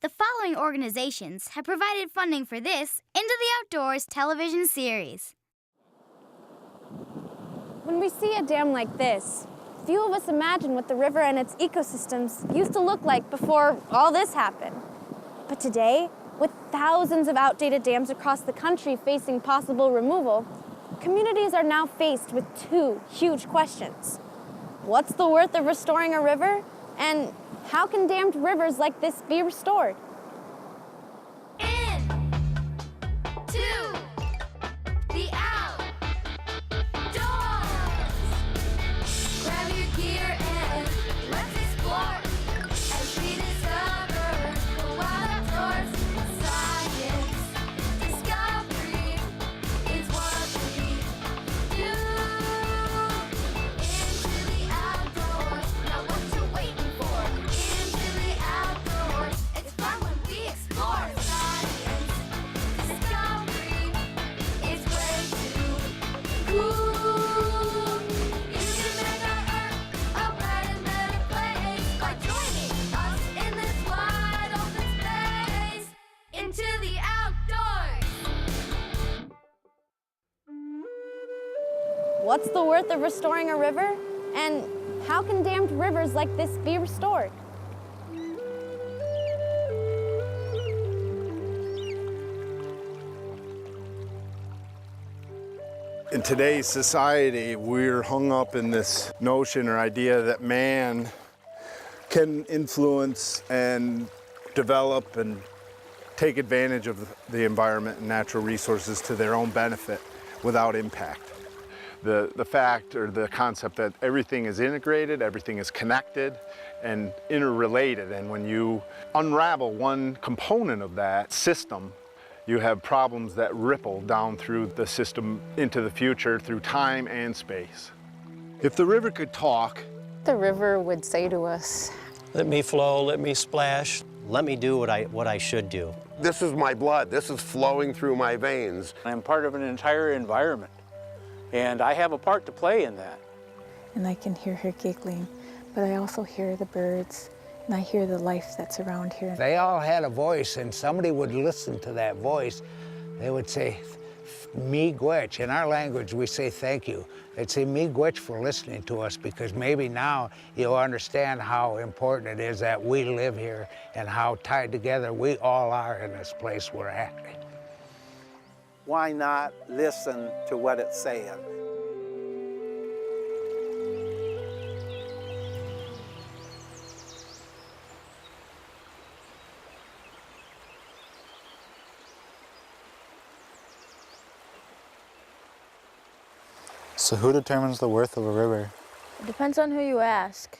The following organizations have provided funding for this Into the Outdoors television series. When we see a dam like this, few of us imagine what the river and its ecosystems used to look like before all this happened. But today, with thousands of outdated dams across the country facing possible removal, communities are now faced with two huge questions. What's the worth of restoring a river? And how can dammed rivers like this be restored? What's the worth of restoring a river? And how can dammed rivers like this be restored? In today's society, we're hung up in this notion or idea that man can influence and develop and take advantage of the environment and natural resources to their own benefit without impact. The fact or the concept that everything is integrated, everything is connected and interrelated, and when you unravel one component of that system, you have problems that ripple down through the system into the future through time and space. If the river could talk, the river would say to us, let me flow, let me splash. Let me do what I should do. This is my blood. This is flowing through my veins. I'm part of an entire environment, and I have a part to play in that. And I can hear her giggling, but I also hear the birds, and I hear the life that's around here. They all had a voice, and somebody would listen to that voice. They would say, miigwech. In our language, we say thank you. They'd say miigwech for listening to us, because maybe now you'll understand how important it is that we live here and how tied together we all are in this place we're at. Why not listen to what it's saying? So who determines the worth of a river? It depends on who you ask.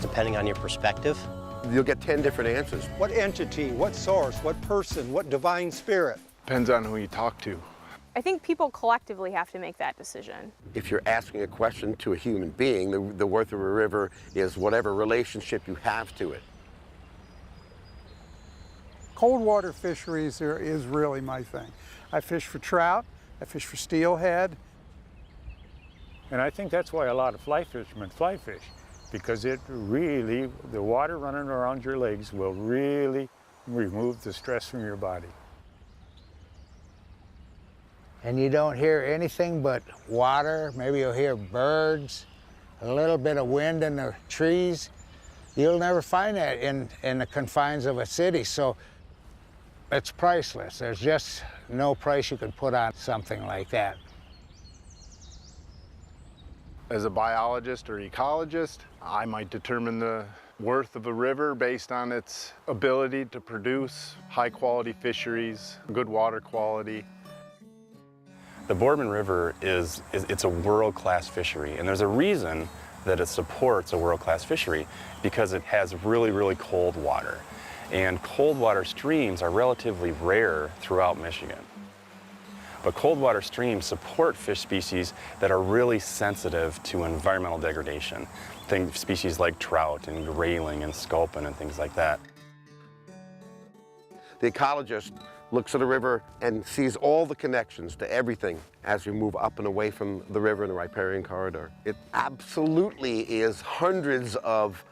Depending on your perspective. You'll get 10 different answers. What entity, what source, what person, what divine spirit? depends on who you talk to. I think people collectively have to make that decision. If you're asking a question to a human being, the worth of a river is whatever relationship you have to it. Cold water fisheries is really my thing. I fish for trout, I fish for steelhead. And I think that's why a lot of fly fishermen fly fish, because it really, the water running around your legs will really remove the stress from your body. And you don't hear anything but water. Maybe you'll hear birds, a little bit of wind in the trees. You'll never find that in the confines of a city, so it's priceless. There's just no price you could put on something like that. As a biologist or ecologist, I might determine the worth of a river based on its ability to produce high-quality fisheries, good water quality. The Boardman River it's a world-class fishery, and there's a reason that it supports a world-class fishery, because it has really, really cold water. And cold water streams are relatively rare throughout Michigan. But cold water streams support fish species that are really sensitive to environmental degradation. Think species like trout and grayling and sculpin and things like that. The ecologist looks at a river and sees all the connections to everything as we move up and away from the river in the riparian corridor. It absolutely is hundreds of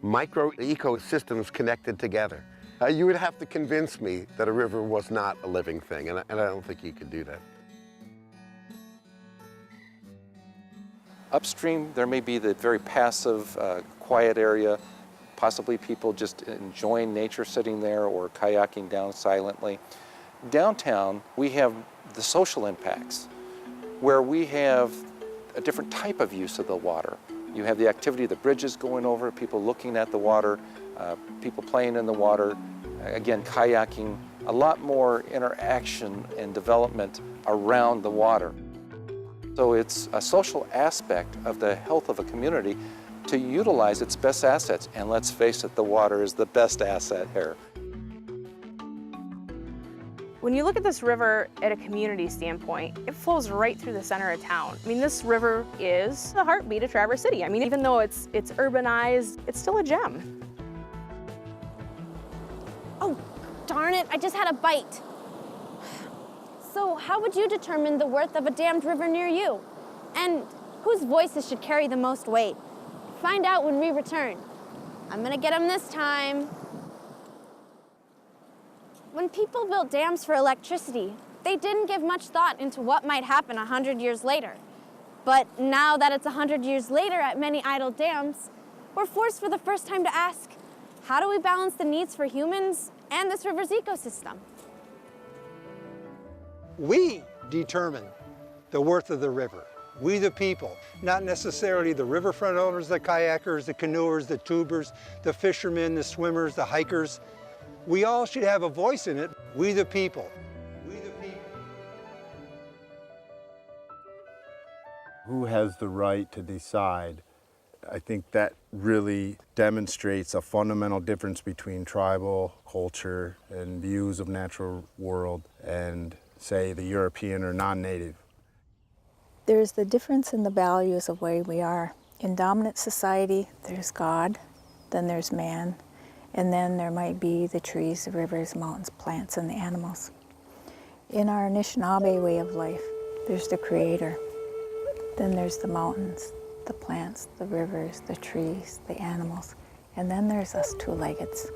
micro ecosystems connected together. You would have to convince me that a river was not a living thing, and I don't think you could do that. Upstream, there may be the very passive, quiet area, possibly people just enjoying nature sitting there or kayaking down silently. Downtown, we have the social impacts, where we have a different type of use of the water. You have the activity of the bridges going over, people looking at the water, people playing in the water, again, kayaking, a lot more interaction and development around the water. So it's a social aspect of the health of a community to utilize its best assets. And let's face it, the water is the best asset here. When you look at this river at a community standpoint, it flows right through the center of town. I mean, this river is the heartbeat of Traverse City. I mean, even though it's urbanized, it's still a gem. Oh, darn it, I just had a bite. So how would you determine the worth of a dammed river near you? And whose voices should carry the most weight? Find out when we return. I'm gonna get them this time. When people built dams for electricity, they didn't give much thought into what might happen 100 years later. But now that it's 100 years later at many idle dams, we're forced for the first time to ask, how do we balance the needs for humans and this river's ecosystem? We determine the worth of the river. We the people, not necessarily the riverfront owners, the kayakers, the canoers, the tubers, the fishermen, the swimmers, the hikers. We all should have a voice in it. We the people. We the people. Who has the right to decide? I think that really demonstrates a fundamental difference between tribal culture and views of natural world and, say, the European or non-native. There's the difference in the values of where we are. In dominant society, there's God, then there's man, and then there might be the trees, the rivers, mountains, plants, and the animals. In our Anishinaabe way of life, there's the Creator. Then there's the mountains, the plants, the rivers, the trees, the animals, and then there's us two-leggeds.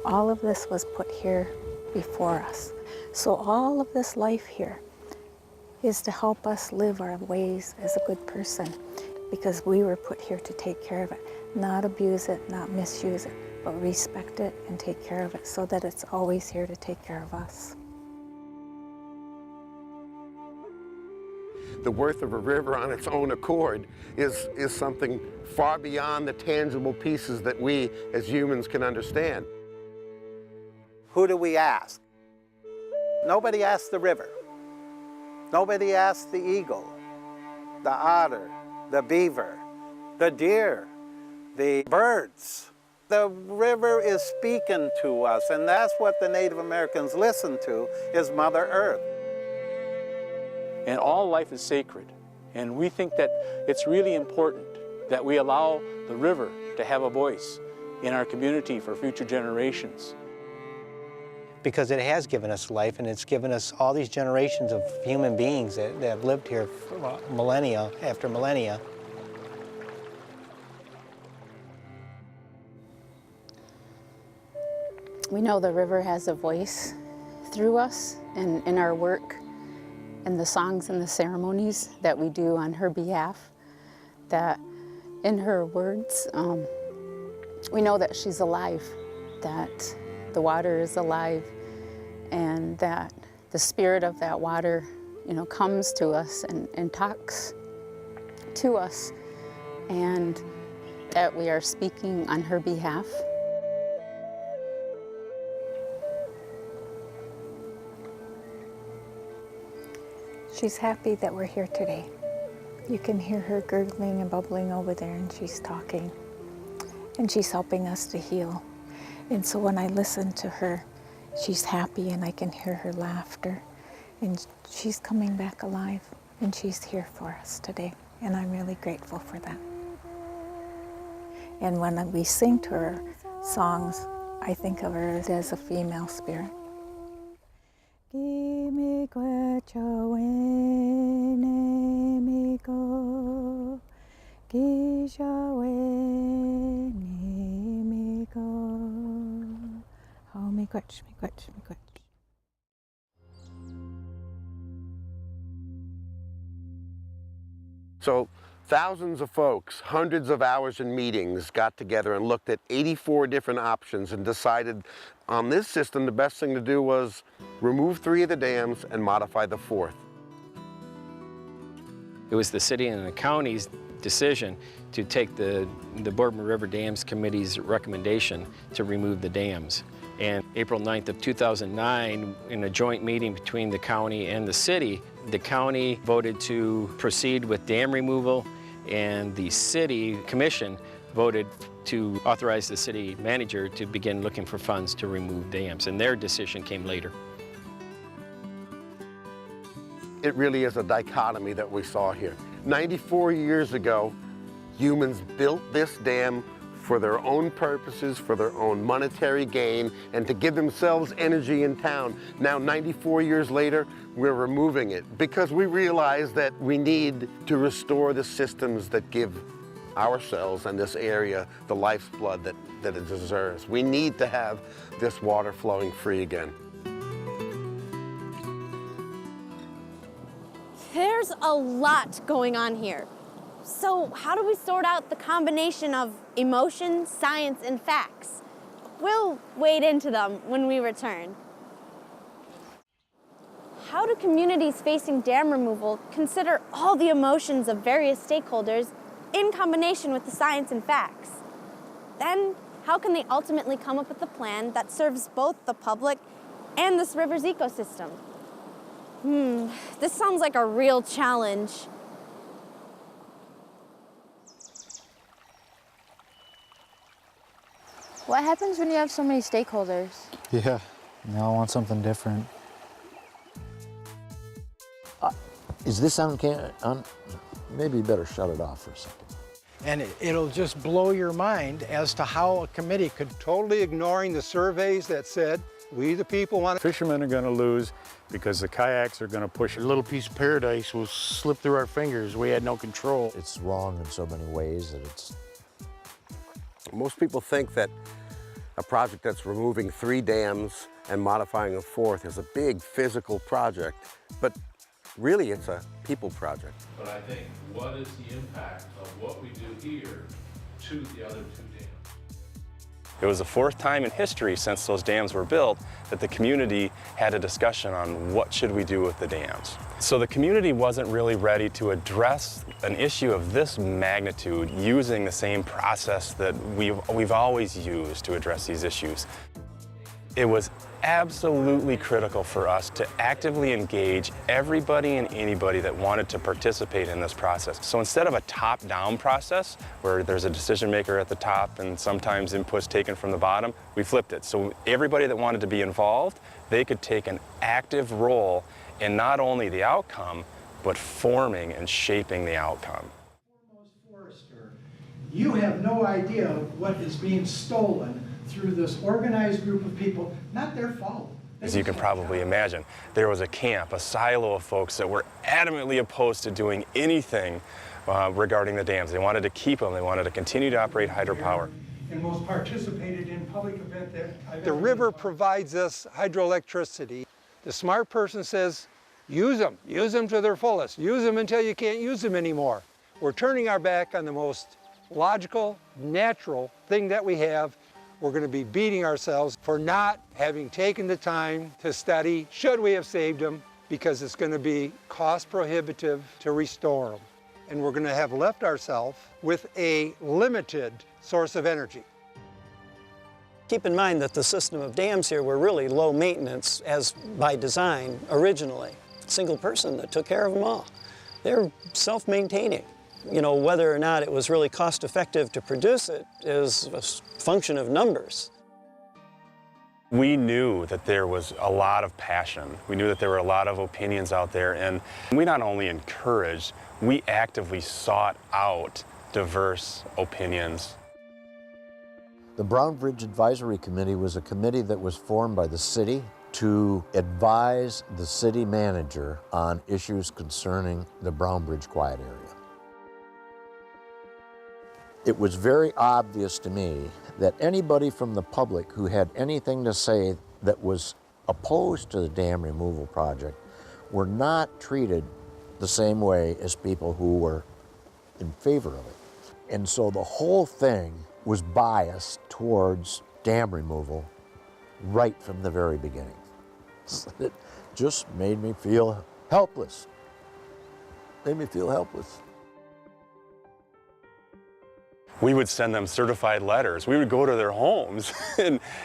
All of this was put here before us. So all of this life here is to help us live our ways as a good person, because we were put here to take care of it, not abuse it, not misuse it, but respect it and take care of it so that it's always here to take care of us. The worth of a river on its own accord is something far beyond the tangible pieces that we as humans can understand. Who do we ask? Nobody asks the river. Nobody asks the eagle, the otter, the beaver, the deer, the birds. The river is speaking to us, and that's what the Native Americans listen to, is Mother Earth. And all life is sacred. And we think that it's really important that we allow the river to have a voice in our community for future generations. Because it has given us life, and it's given us all these generations of human beings that have lived here for millennia after millennia. We know the river has a voice through us and in our work and the songs and the ceremonies that we do on her behalf, that in her words, we know that she's alive, that the water is alive, and that the spirit of that water, comes to us and talks to us, and that we are speaking on her behalf. She's happy that we're here today. You can hear her gurgling and bubbling over there, and she's talking. And she's helping us to heal. And so when I listen to her, she's happy, and I can hear her laughter. And she's coming back alive, and she's here for us today. And I'm really grateful for that. And when we sing to her songs, I think of her as a female spirit. So thousands of folks, hundreds of hours in meetings, got together and looked at 84 different options and decided on this system the best thing to do was remove 3 of the dams and modify the 4th. It was the city and the county's decision to take the Boardman River Dams Committee's recommendation to remove the dams. And April 9th of 2009, in a joint meeting between the county and the city voted to proceed with dam removal, and the city commission voted to authorize the city manager to begin looking for funds to remove dams, and their decision came later. It really is a dichotomy that we saw here. 94 years ago, humans built this dam for their own purposes, for their own monetary gain, and to give themselves energy in town. Now, 94 years later, we're removing it because we realize that we need to restore the systems that give ourselves and this area the lifeblood that it deserves. We need to have this water flowing free again. There's a lot going on here. So how do we sort out the combination of emotion, science, and facts? We'll wade into them when we return. How do communities facing dam removal consider all the emotions of various stakeholders in combination with the science and facts? Then, how can they ultimately come up with a plan that serves both the public and this river's ecosystem? This sounds like a real challenge. What happens when you have so many stakeholders? Yeah, they all want something different. Is this on? Maybe you better shut it off for a second. And it'll just blow your mind as to how a committee could... Totally ignoring the surveys that said, we the people want... Fishermen are going to lose because the kayaks are going to push it. A little piece of paradise will slip through our fingers. We had no control. It's wrong in so many ways that it's... Most people think that a project that's removing 3 dams and modifying a 4th is a big physical project, but really it's a people project. But I think, what is the impact of what we do here to the other 2 dams? It was the 4th time in history since those dams were built that the community had a discussion on what should we do with the dams. So the community wasn't really ready to address an issue of this magnitude using the same process that we've always used to address these issues. It was absolutely critical for us to actively engage everybody and anybody that wanted to participate in this process. So instead of a top-down process where there's a decision maker at the top and sometimes input's taken from the bottom, we flipped it. So everybody that wanted to be involved, they could take an active role in not only the outcome, but forming and shaping the outcome. You have no idea what is being stolen through this organized group of people, not their fault. As you can probably imagine, there was a camp, a silo of folks that were adamantly opposed to doing anything regarding the dams. They wanted to keep them, they wanted to continue to operate hydropower. And most participated in public event that I've The river provides us hydroelectricity. The smart person says, use them to their fullest. Use them until you can't use them anymore. We're turning our back on the most logical, natural thing that we have. We're going to be beating ourselves for not having taken the time to study, should we have saved them, because it's going to be cost prohibitive to restore them. And we're going to have left ourselves with a limited source of energy. Keep in mind that the system of dams here were really low maintenance as by design originally. Single person that took care of them all. They're self-maintaining. You know, whether or not it was really cost effective to produce it is a function of numbers. We knew that there was a lot of passion. We knew that there were a lot of opinions out there, and we not only encouraged, we actively sought out diverse opinions. The Brown Bridge Advisory Committee was a committee that was formed by the city to advise the city manager on issues concerning the Brown Bridge Quiet Area. It was very obvious to me that anybody from the public who had anything to say that was opposed to the dam removal project were not treated the same way as people who were in favor of it. And so the whole thing was biased towards dam removal right from the very beginning. It just made me feel helpless. Made me feel helpless. We would send them certified letters. We would go to their homes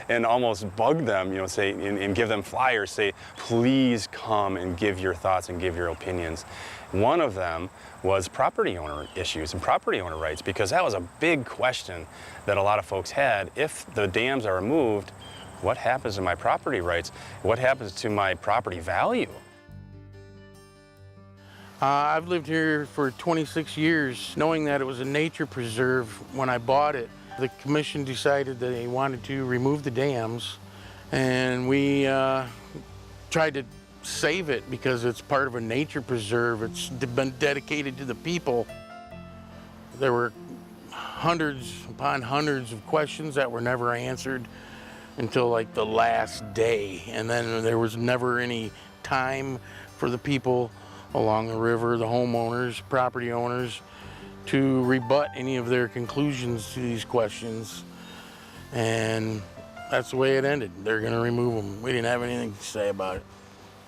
and almost bug them, you know, say, and give them flyers, say, please come and give your thoughts and give your opinions. One of them was property owner issues and property owner rights, because that was a big question that a lot of folks had. If the dams are removed, what happens to my property rights? What happens to my property value? I've lived here for 26 years, knowing that it was a nature preserve when I bought it. The commission decided that they wanted to remove the dams, and we tried to save it because it's part of a nature preserve. It's been dedicated to the people. There were hundreds upon hundreds of questions that were never answered until like the last day, and then there was never any time for the people along the river, the homeowners, property owners, to rebut any of their conclusions to these questions. And that's the way it ended. They're gonna remove them. We didn't have anything to say about it.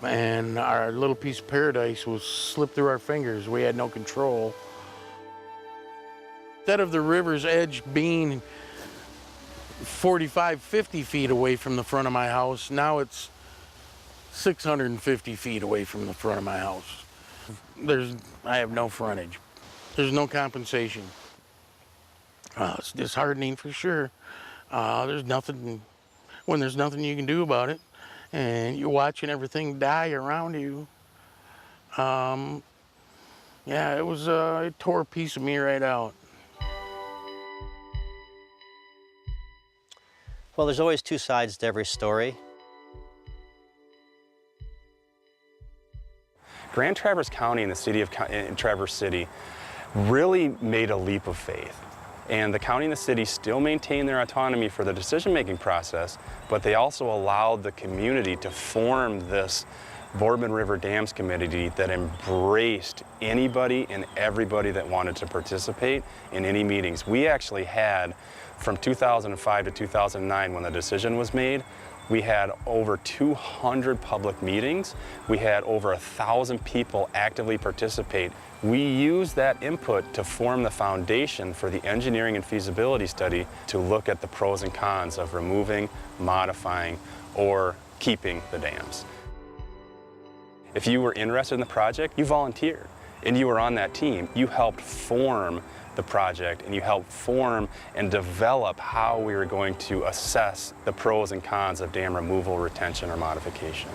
And our little piece of paradise was slipped through our fingers. We had no control. Instead of the river's edge being 45, 50 feet away from the front of my house, now it's 650 feet away from the front of my house. I have no frontage. There's no compensation. It's disheartening for sure. There's nothing you can do about it, and you're watching everything die around you. Yeah, it tore a piece of me right out. Well, there's always two sides to every story. Grand Traverse County and the city of Traverse City really made a leap of faith. And the county and the city still maintain their autonomy for the decision-making process, but they also allowed the community to form this Boardman River Dams Committee that embraced anybody and everybody that wanted to participate in any meetings. We actually had, from 2005 to 2009, when the decision was made, we had over 200 public meetings. We had over 1,000 people actively participate. We used that input to form the foundation for the engineering and feasibility study to look at the pros and cons of removing, modifying, or keeping the dams. If you were interested in the project, you volunteered and you were on that team. You helped form the project, and you helped form and develop how we were going to assess the pros and cons of dam removal, retention, or modification.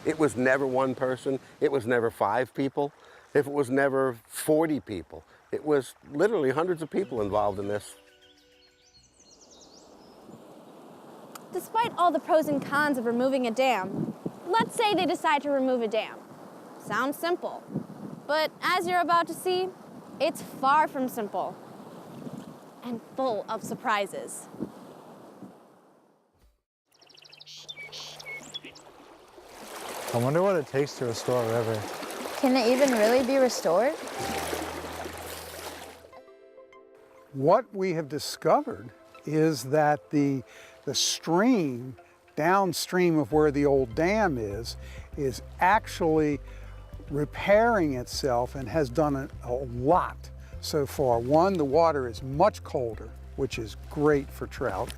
It was never one person. It was never 5 people. It was never 40 people. It was literally hundreds of people involved in this. Despite all the pros and cons of removing a dam, let's say they decide to remove a dam. Sounds simple. But as you're about to see, it's far from simple and full of surprises. I wonder what it takes to restore a river. Can it even really be restored? What we have discovered is that the stream downstream of where the old dam is actually repairing itself and has done a lot so far. One, the water is much colder, which is great for trout.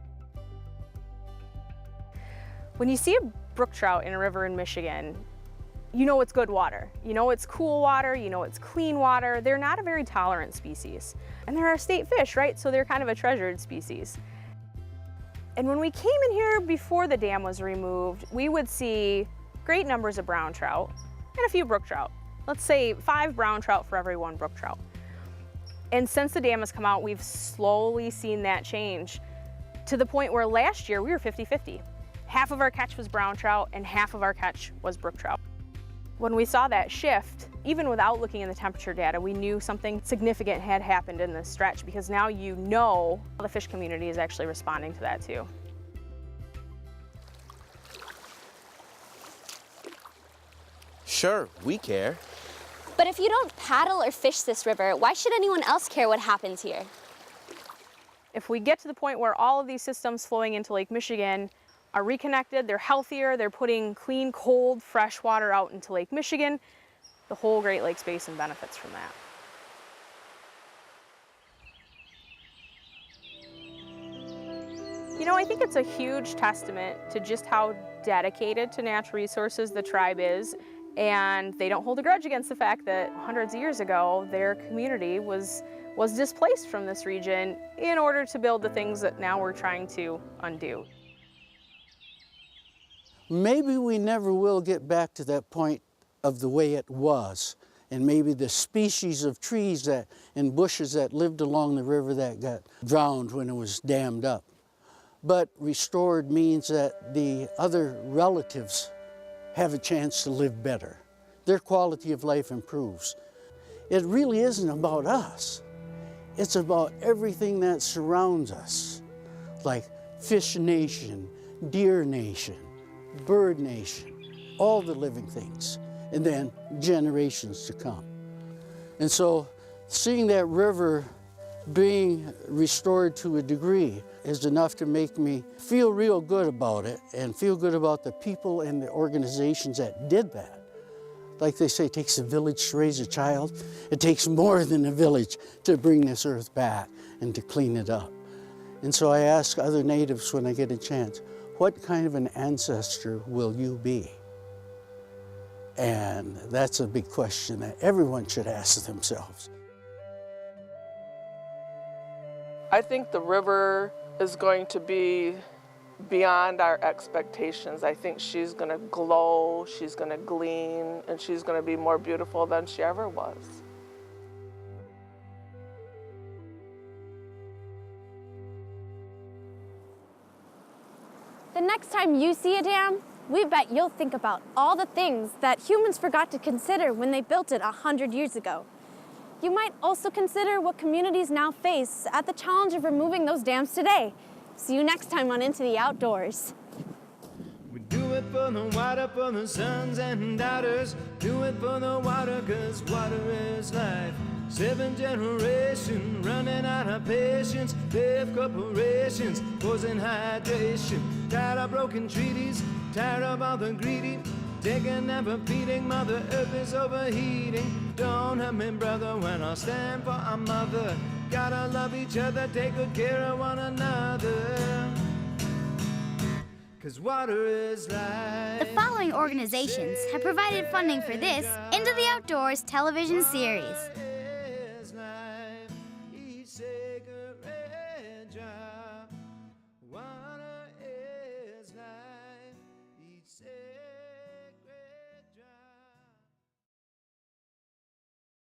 When you see a brook trout in a river in Michigan, you know it's good water. You know it's cool water, you know it's clean water. They're not a very tolerant species. And they're our state fish, right? So they're kind of a treasured species. And when we came in here before the dam was removed, we would see great numbers of brown trout and a few brook trout. Let's say 5 brown trout for every 1 brook trout. And since the dam has come out, we've slowly seen that change to the point where last year we were 50-50. Half of our catch was brown trout and half of our catch was brook trout. When we saw that shift, even without looking in the temperature data, we knew something significant had happened in this stretch, because now you know the fish community is actually responding to that too. Sure, we care. But if you don't paddle or fish this river, why should anyone else care what happens here? If we get to the point where all of these systems flowing into Lake Michigan are reconnected, they're healthier, they're putting clean, cold, fresh water out into Lake Michigan, the whole Great Lakes Basin benefits from that. You know, I think it's a huge testament to just how dedicated to natural resources the tribe is, and they don't hold a grudge against the fact that hundreds of years ago their community was displaced from this region in order to build the things that now we're trying to undo. Maybe we never will get back to that point of the way it was, and maybe the species of trees and bushes that lived along the river that got drowned when it was dammed up. But restored means that the other relatives have a chance to live better. Their quality of life improves. It really isn't about us. It's about everything that surrounds us, like Fish Nation, Deer Nation, Bird Nation, all the living things, and then generations to come. And so seeing that river being restored to a degree is enough to make me feel real good about it and feel good about the people and the organizations that did that. Like they say, it takes a village to raise a child. It takes more than a village to bring this earth back and to clean it up. And so I ask other natives when I get a chance, what kind of an ancestor will you be? And that's a big question that everyone should ask themselves. I think the river is going to be beyond our expectations. I think she's going to glow, she's going to gleam, and she's going to be more beautiful than she ever was. The next time you see a dam, we bet you'll think about all the things that humans forgot to consider when they built it 100 years ago. You might also consider what communities now face at the challenge of removing those dams today. See you next time on Into the Outdoors. We do it for the water, for the sons and daughters. Do it for the water, 'cause water is life. 7 generations running out of patience. Big corporations causing hydration. Tired of broken treaties, tired of all the greedy. Taking never feeding, Mother Earth is overheating. Don't hurt me, brother, when I stand for our mother. Gotta love each other, take good care of one another. 'Cause water is life. The following organizations have provided funding for this Into the Outdoors television series.